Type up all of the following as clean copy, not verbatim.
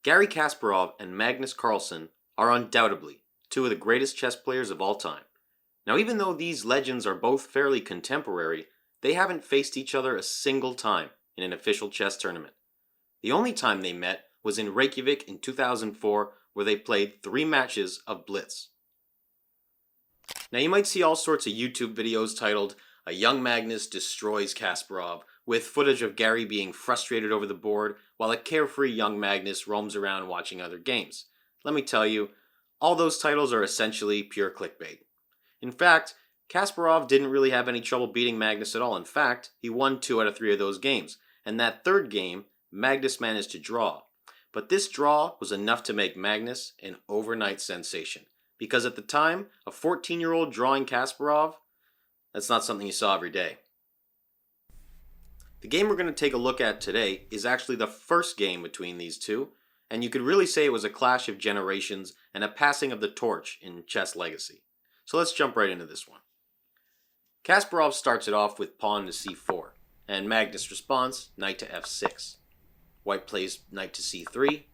Garry Kasparov and Magnus Carslen are undoubtedly two of the greatest chess players of all time. Now, even though these legends are both fairly contemporary, they haven't faced each other a single time in an official chess tournament. The only time they met was in Reykjavik in 2004, where they played 3 matches of blitz. Now, you might see all sorts of YouTube videos titled, "A Young Magnus Destroys Kasparov," with footage of Garry being frustrated over the board, while a carefree young Magnus roams around watching other games. Let me tell you, all those titles are essentially pure clickbait. In fact, Kasparov didn't really have any trouble beating Magnus at all. In fact, he won 2 out of 3 of those games, and that third game, Magnus managed to draw. But this draw was enough to make Magnus an overnight sensation, because at the time, a 14-year-old drawing Kasparov, that's not something you saw every day. The game we're going to take a look at today is actually the first game between these two, and you could really say it was a clash of generations and a passing of the torch in chess legacy. So let's jump right into this one. Kasparov starts it off with pawn to c4, and Magnus responds knight to f6. White plays knight to c3,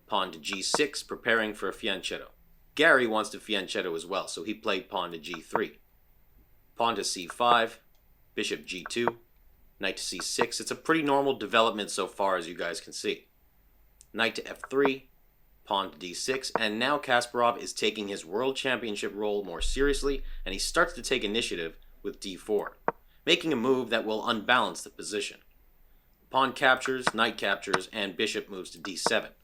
pawn to g6, preparing for a fianchetto. Garry wants to fianchetto as well, so he played pawn to g3. Pawn to c5, bishop g2, knight to c6. It's a pretty normal development so far, as you guys can see. Knight to f3, pawn to d6, and now Kasparov is taking his world championship role more seriously, and he starts to take initiative with d4, making a move that will unbalance the position. Pawn captures, knight captures, and bishop moves to d7.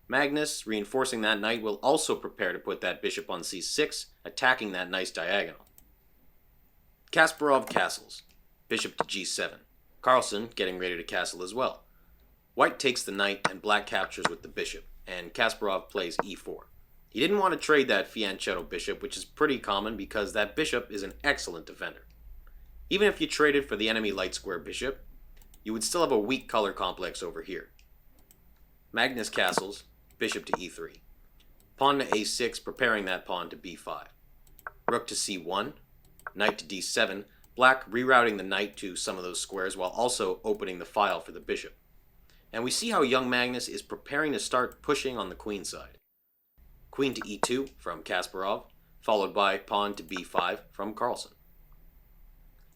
Magnus, reinforcing that knight, will also prepare to put that bishop on c6, attacking that nice diagonal. Kasparov castles, bishop to g7. Carslen getting ready to castle as well. White takes the knight and black captures with the bishop, and Kasparov plays e4. He didn't want to trade that fianchetto bishop, which is pretty common because that bishop is an excellent defender. Even if you traded for the enemy light square bishop, you would still have a weak color complex over here. Magnus castles, bishop to e3. Pawn to a6, preparing that pawn to b5. Rook to c1, knight to d7, black rerouting the knight to some of those squares while also opening the file for the bishop. And we see how young Magnus is preparing to start pushing on the queen side. Queen to e2 from Kasparov, followed by pawn to b5 from Carslen.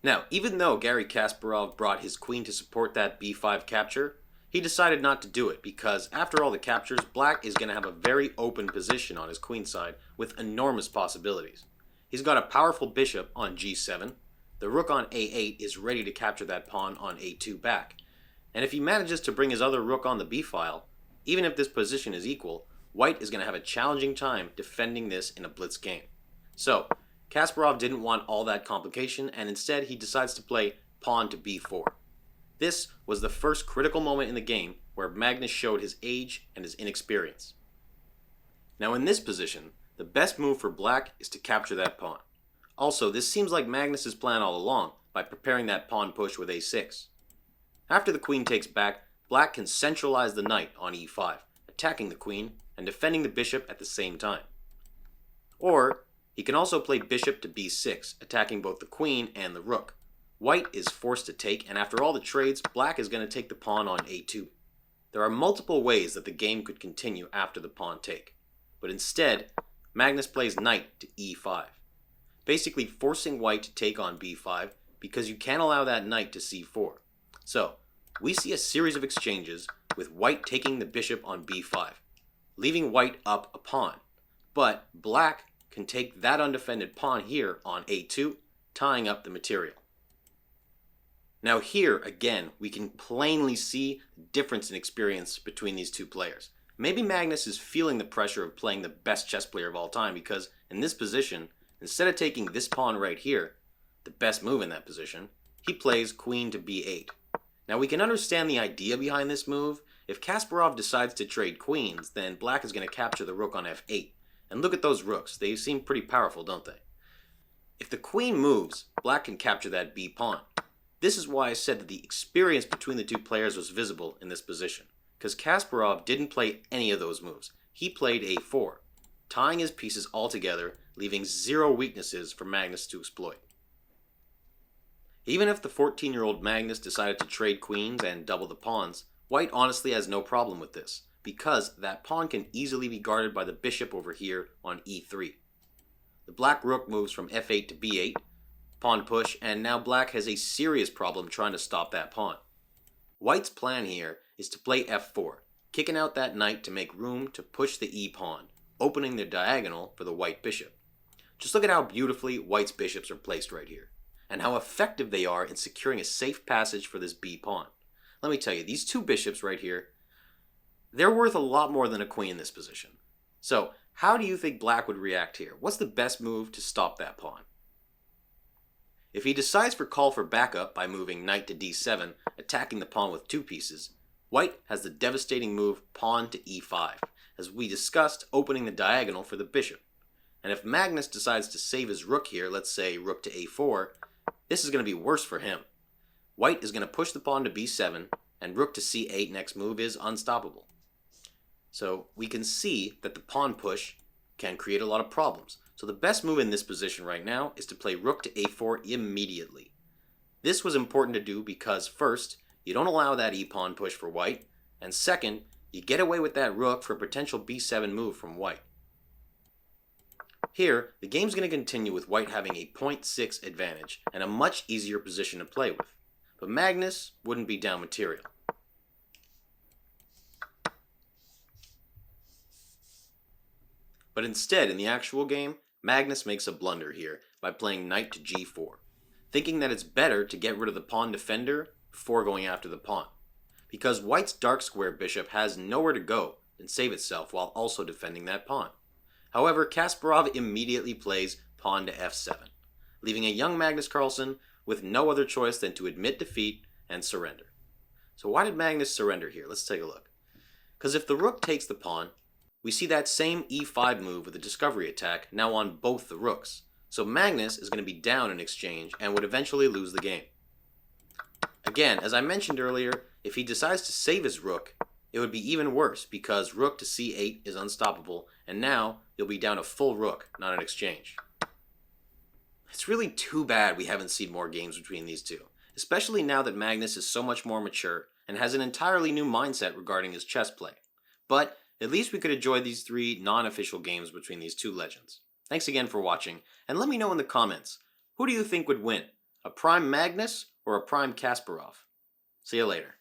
Now, even though Garry Kasparov brought his queen to support that b5 capture, he decided not to do it because after all the captures, black is going to have a very open position on his queen side with enormous possibilities. He's got a powerful bishop on g7, the rook on a8 is ready to capture that pawn on a2 back, and if he manages to bring his other rook on the b-file, even if this position is equal, white is going to have a challenging time defending this in a blitz game. So, Kasparov didn't want all that complication, and instead he decides to play pawn to b4. This was the first critical moment in the game where Magnus showed his age and his inexperience. Now in this position, the best move for black is to capture that pawn. Also, this seems like Magnus' plan all along, by preparing that pawn push with a6. After the queen takes back, black can centralize the knight on e5, attacking the queen and defending the bishop at the same time. Or, he can also play bishop to b6, attacking both the queen and the rook. White is forced to take, and after all the trades, black is going to take the pawn on a2. There are multiple ways that the game could continue after the pawn take, but instead, Magnus plays knight to e5, basically forcing white to take on b5 because you can't allow that knight to c4. So, we see a series of exchanges with white taking the bishop on b5, leaving white up a pawn, but black can take that undefended pawn here on a2, tying up the material. Now here, again, we can plainly see the difference in experience between these two players. Maybe Magnus is feeling the pressure of playing the best chess player of all time because in this position, instead of taking this pawn right here, the best move in that position, he plays queen to b8. Now we can understand the idea behind this move. If Kasparov decides to trade queens, then black is going to capture the rook on f8. And look at those rooks, they seem pretty powerful, don't they? If the queen moves, black can capture that b pawn. This is why I said that the experience between the two players was visible in this position, because Kasparov didn't play any of those moves. He played a4, tying his pieces all together, leaving zero weaknesses for Magnus to exploit. Even if the 14-year-old Magnus decided to trade queens and double the pawns, white honestly has no problem with this. because that pawn can easily be guarded by the bishop over here on e3. The black rook moves from f8 to b8, pawn push, and now black has a serious problem trying to stop that pawn. White's plan here is to play f4, kicking out that knight to make room to push the e pawn, opening the diagonal for the white bishop. Just look at how beautifully White's bishops are placed right here, and how effective they are in securing a safe passage for this b pawn. Let me tell you, these two bishops right here, they're worth a lot more than a queen in this position. So, how do you think black would react here? What's the best move to stop that pawn? If he decides for call for backup by moving knight to d7, attacking the pawn with two pieces, White has the devastating move pawn to e5, as we discussed, opening the diagonal for the bishop. And if Magnus decides to save his rook here, let's say rook to a4, this is going to be worse for him. White is going to push the pawn to b7, and rook to c8 next move is unstoppable. So we can see that the pawn push can create a lot of problems. So the best move in this position right now is to play rook to a4 immediately. This was important to do because first, you don't allow that e-pawn push for White, and second, you get away with that rook for a potential b7 move from White. Here, the game's going to continue with White having a 0.6 advantage and a much easier position to play with. But Magnus wouldn't be down material. But instead, in the actual game, Magnus makes a blunder here by playing knight to g4, thinking that it's better to get rid of the pawn defender before going after the pawn, because White's dark square bishop has nowhere to go and save itself while also defending that pawn. However, Kasparov immediately plays pawn to f7, leaving a young Magnus Carlsen with no other choice than to admit defeat and surrender. So why did Magnus surrender here? Let's take a look. Because if the rook takes the pawn, we see that same e5 move with a discovery attack now on both the rooks. So Magnus is going to be down in exchange and would eventually lose the game. Again, as I mentioned earlier, if he decides to save his rook, it would be even worse because rook to c8 is unstoppable, and now you'll be down a full rook, not an exchange. It's really too bad we haven't seen more games between these two, especially now that Magnus is so much more mature and has an entirely new mindset regarding his chess play. But at least we could enjoy these three non-official games between these two legends. Thanks again for watching, and let me know in the comments, who do you think would win? A prime Magnus or a prime Kasparov? See you later.